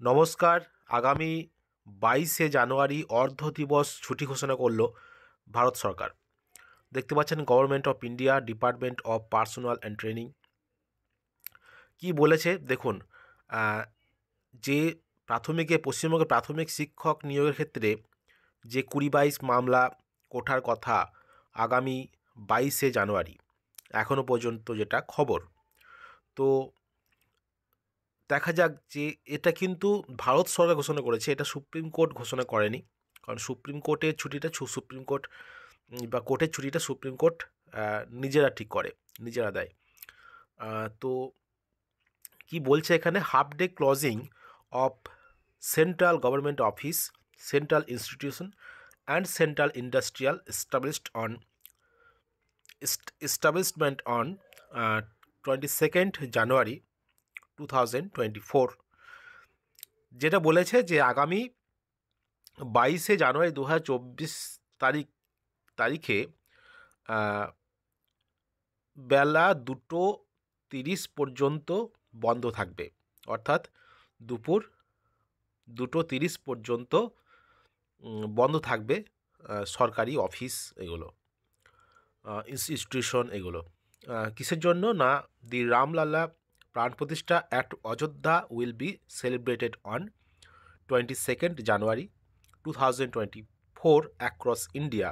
নমস্কার। আগামী 22শে জানুয়ারি অর্ধ দিবস ছুটি ঘোষণা করল ভারত সরকার। দেখতে পাচ্ছেন government of India, department of personal and training কি বলেছে দেখুন। আহ, যে পশ্চিমবঙ্গের প্রাথমিক শিক্ষক নিয়োগের ক্ষেত্রে যে 20-22 মামলা ওঠার কথা আগামী 22শে জানুয়ারি, এখনও পর্যন্ত যেটা খবর, তো দেখা যাক যে এটা কিন্তু ভারত সরকার ঘোষণা করেছে, এটা সুপ্রিম কোর্ট ঘোষণা করেনি। কারণ সুপ্রিম কোর্টের ছুটিটা সুপ্রিম কোর্ট বা কোর্টের ছুটিটা সুপ্রিম কোর্ট নিজেরা ঠিক করে, নিজেরা দেয়। তো কি বলছে এখানে, half day closing of central government office, central institution and central industrial establishment on 22nd জানুয়ারি 2024। যেটা বলেছে যে আগামী 22শে জানুয়ারি 2024 তারিখে বেলা 2:30 পর্যন্ত বন্ধ থাকবে। অর্থাৎ দুপুর 2:30 পর্যন্ত বন্ধ থাকবে সরকারি অফিস, এগুলো ইনস্টিটিউশন, এগুলো কিসের জন্য না, দি রামলালা প্রাণ প্রতিষ্ঠা at Ayodhya will be celebrated on 22nd January 2024 across India.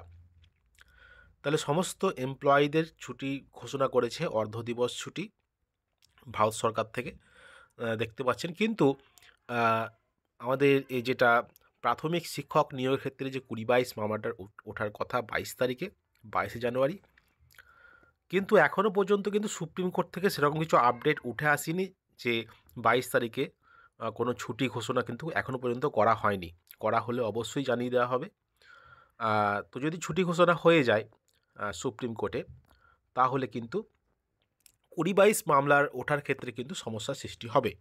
তাহলে সমস্ত এমপ্লয়ীদের ছুটি ঘোষণা করেছে, অর্ধ দিবস ছুটি ভারত সরকার থেকে, দেখতে পাচ্ছেন। কিন্তু আমাদের এই যেটা প্রাথমিক শিক্ষক নিয়োগের ক্ষেত্রে যে 20-22 মামলাটার ওঠার কথা 22 তারিখে, 22শে জানুয়ারি, কিন্তু এখনও পর্যন্ত কিন্তু সুপ্রিম কোর্ট থেকে সেরকম কিছু আপডেট উঠে আসেনি যে 22 তারিখে কোনো ছুটি ঘোষণা কিন্তু এখনও পর্যন্ত করা হয়নি। করা হলে অবশ্যই জানিয়ে দেওয়া হবে। তো যদি ছুটি ঘোষণা হয়ে যায় সুপ্রিম কোর্টে, তাহলে কিন্তু 20-22 মামলার ওঠার ক্ষেত্রে কিন্তু সমস্যার সৃষ্টি হবে।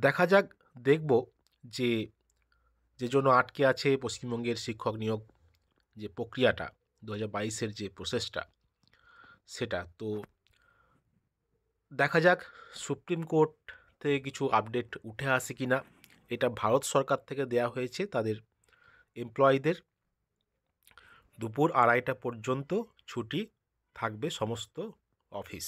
দেখা যাক, দেখব যে যে জন্য আটকে আছে পশ্চিমবঙ্গের শিক্ষক নিয়োগ যে প্রক্রিয়াটা, 2022-এর যে প্রসেসটা, সেটা তো দেখা যাক সুপ্রিম কোর্ট থেকে কিছু আপডেট উঠে আসে কি না। এটা ভারত সরকার থেকে দেয়া হয়েছে তাদের এমপ্লয়ীদের, দুপুর 2:30 পর্যন্ত ছুটি থাকবে সমস্ত অফিস।